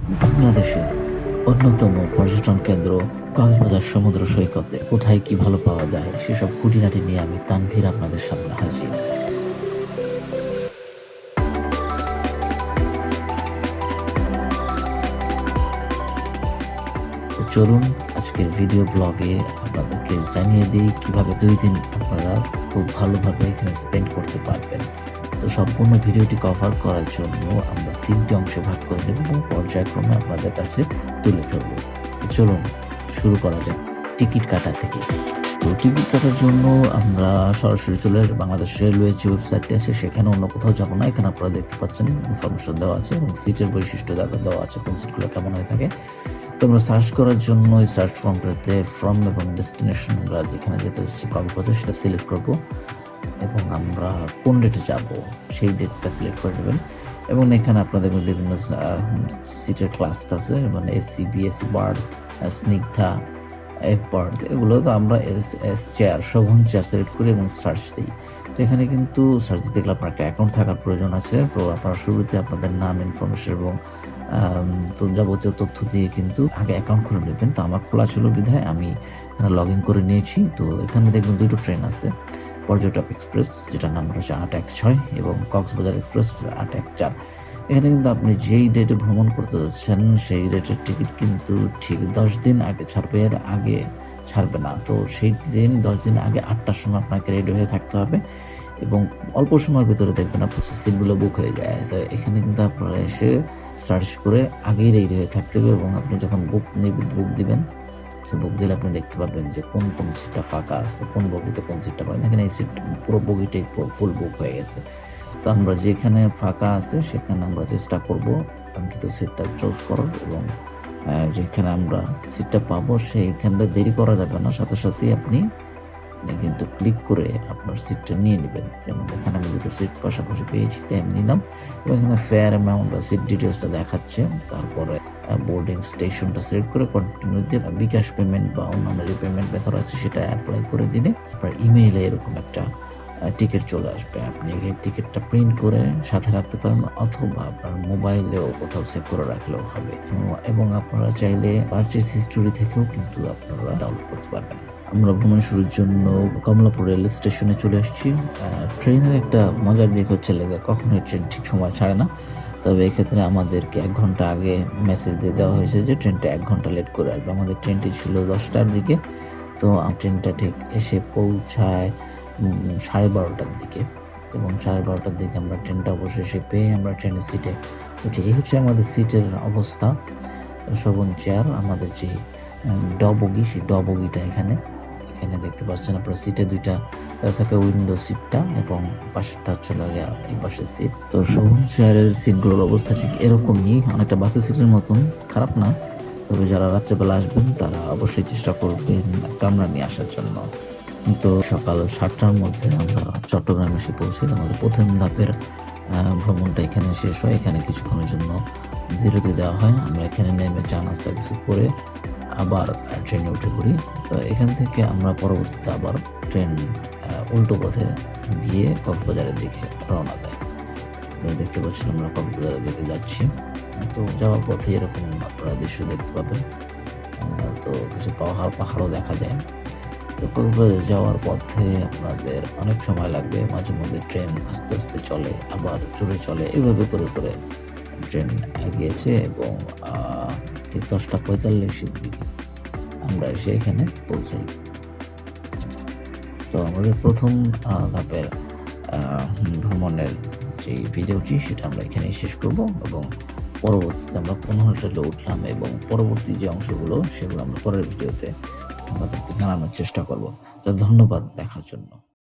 বাংলাদেশের অন্যতম পর্যটন কেন্দ্র কক্সবাজার সমুদ্র সৈকতে কোথায় কি ভালো পাওয়া যায় সেসব খুঁটিনাটি নিয়ে আমি তানভীর আপনাদের সামনে হাজির। তো চলুন আজকের ভিডিও ব্লগে আপনাদেরকে জানিয়ে দিই কিভাবে 2 দিন আপনারা খুব ভালোভাবে এখানে স্পেন্ড করতে পারবেন। তো সম্পূর্ণ ভিডিওটি কভার করার জন্য আমরা 3টি অংশে ভাগ করে নেব এবং পর্যায়ক্রমে আপনাদের কাছে তুলে ধরব। তো চলুন শুরু করা যাক টিকিট কাটা থেকে। তো টিকিট কাটার জন্য আমরা সরাসরি চলে আসবো বাংলাদেশ রেলওয়ে যে ওয়েবসাইটটি আছে, সেখানে অন্য কোথাও যাবো না। এখানে আপনারা দেখতে পাচ্ছেন ইনফরমেশন দেওয়া আছে এবং সিটের বৈশিষ্ট্য দেওয়া আছে, কোন সিটগুলো কেমন হয়ে থাকে। তো আমরা সার্চ করার জন্য এই সার্চ ফর্মটাতে ফ্রম এবং ডেস্টিনেশন আমরা যেখানে যেতে এসেছি কক্সবাজার সেটা সিলেক্ট করব এবং আমরা কোন ডেটে যাব সেই ডেটটা সিলেক্ট করে নেবেন। এবং এখানে আপনাদের বিভিন্ন সিটের ক্লাসটা আছে, মানে এসি, বিএসি, বার্থ, স্নিগ্ধা, এফ বার্থ, এগুলো তো আমরা এস চেয়ার, শোভন চেয়ার সিলেক্ট করি এবং সার্চ দিই। তো এখানে কিন্তু সার্চ দিতে গেলে আপনার একটা অ্যাকাউন্ট থাকার প্রয়োজন আছে। তো আপনারা শুরুতে আপনাদের নাম, ইনফরমেশন এবং তো যাবতীয় তথ্য দিয়ে কিন্তু আগে অ্যাকাউন্ট খুলে নেবেন। তো আমার খোলা ছিল বিধায় আমি এখানে লগ ইন করে নিয়েছি। তো এখানে দেখবেন 2টো ট্রেন আছে, পর্যটক এক্সপ্রেস যেটার নাম হচ্ছে 816 এবং কক্সবাজার এক্সপ্রেস 814। এখানে কিন্তু আপনি যেই ডেটে ভ্রমণ করতে যাচ্ছেন সেই ডেটের টিকিট কিন্তু ঠিক 10 দিন আগে ছাড়বে, এর আগে ছাড়বে না। তো সেই দিন 10 দিন আগে 8টার সময় আপনাকে রেডি হয়ে থাকতে হবে এবং অল্প সময়ের ভিতরে দেখবেন আপনার সিটগুলো বুক হয়ে যায়। তো এখানে কিন্তু আপনারা এসে সার্চ করে আগেই রেডি হয়ে থাকতে হবে এবং আপনি যখন বুক দিবেন, সে বুক দিলে আপনি দেখতে পাবেন যে কোন কোন সিটটা ফাঁকা আছে, কোন বগিতে কোন সিটটা পাবেন। দেখেন এই সিট পুরো বগিটাই ফুল বুক হয়ে গেছে। তো আমরা যেখানে ফাঁকা আছে সেখানে আমরা চেষ্টা করব কাঙ্ক্ষিত সিটটা চুজ করার এবং যেখানে আমরা সিটটা পাবো সেইখানটা দেরি করা যাবে না, সাথে সাথেই আপনি কিন্তু ক্লিক করে আপনার সিটটা নিয়ে নেবেন। যেমন এখানে আমি 2টো সিট পাশাপাশি পেয়েছি, তাই আমি নিলাম এবং এখানে ফেয়ার অ্যামাউন্ট বা সিট ডিটেলসটা দেখাচ্ছে। তারপরে বোর্ডিং স্টেশনটা সিলেক্ট করে কন্টিনিউ দিয়ে বিকাশ পেমেন্ট বা অন্যান্য যে পেমেন্ট মেথড আছে সেটা অ্যাপ্লাই করে দিলে আপনার ইমেইলে এরকম একটা টিকিট চলে আসবে। আপনি এই টিকিটটা প্রিন্ট করে সাথে রাখতে পারেন অথবা আপনার মোবাইলেও কোথাও সেভ করে রাখলেও হবে এবং আপনারা চাইলে পারচেস হিস্টোরি থেকেও কিন্তু আপনারা ডাউনলোড করতে পারবেন। আমরা ভ্রমণ শুরুর জন্য কমলাপুর রেল স্টেশনে চলে আসছি। ট্রেনের একটা মজার দিক হচ্ছে কখনোই ট্রেন ঠিক সময় ছাড়ে না। তবে এক্ষেত্রে আমাদেরকে 1 ঘন্টা আগে মেসেজ দিয়ে দেওয়া হয়েছে যে ট্রেনটা 1 ঘন্টা লেট করে আসবে। আমাদের ট্রেনটি ছিল 10টার দিকে, তো ট্রেনটা ঠিক এসে পৌঁছায় 12:30টার দিকে এবং 12:30টার দিকে আমরা ট্রেনটা অবশেষে পেয়ে আমরা ট্রেনের সিটে উঠি। এই হচ্ছে আমাদের সিটের অবস্থা। শোভন চেয়ার, আমাদের যে বগি, সেই বগিটা এখানে দেখতে পাচ্ছেন আপনারা। সিটে 2টা থাকে, উইন্ডো সিটটা এবং পাশেরটা চলে গিয়ে এই পাশের সিট। তো শোভন চেয়ারের সিটগুলোর অবস্থা ঠিক এরকমই, অনেকটা বাসের সিটের মতন, খারাপ না। তবে যারা রাত্রেবেলা আসবেন তারা অবশ্যই চেষ্টা করবেন কামরা নিয়ে আসার জন্য। তো সকাল 7টার মধ্যে আমরা চট্টগ্রামে এসে পৌঁছি। আমাদের প্রথম ধাপের ভ্রমণটা এখানে শেষ হয়। এখানে কিছুক্ষণের জন্য বিরতি দেওয়া হয়। আমরা এখানে নেমে চা নাস্তা কিছু করে আবার ট্রেনে উঠে পড়ি। তো এখান থেকে আমরা পরবর্তীতে আবার ট্রেন উল্টো পথে গিয়ে কক্সবাজারের দিকে রওনা দেয়। দেখতে পাচ্ছেন আমরা কক্সবাজারের দিকে যাচ্ছি। তো যাওয়ার পথে এরকম আপনারা দৃশ্য দেখতে পাবেন। তো কিছু পাহাড়ও দেখা যায়। তো কক্সবাজার যাওয়ার পথে আপনাদের অনেক সময় লাগবে, মাঝে মধ্যে ট্রেন আস্তে আস্তে চলে আবার জোরে চলে, এভাবে করে করে ট্রেন এগিয়েছে এবং ঠিক 10:45-এর দিকে আমরা এসে এখানে পৌঁছাই। তো আমাদের প্রথম ধাপের ভ্রমণের যে ভিডিওটি সেটা আমরা এখানেই শেষ করব এবং পরবর্তীতে আমরা কোন হোটেলে উঠলাম এবং পরবর্তী যে অংশগুলো সেগুলো আমরা পরের ভিডিওতে আপনাদেরকে জানানোর চেষ্টা করব। তো ধন্যবাদ দেখার জন্য।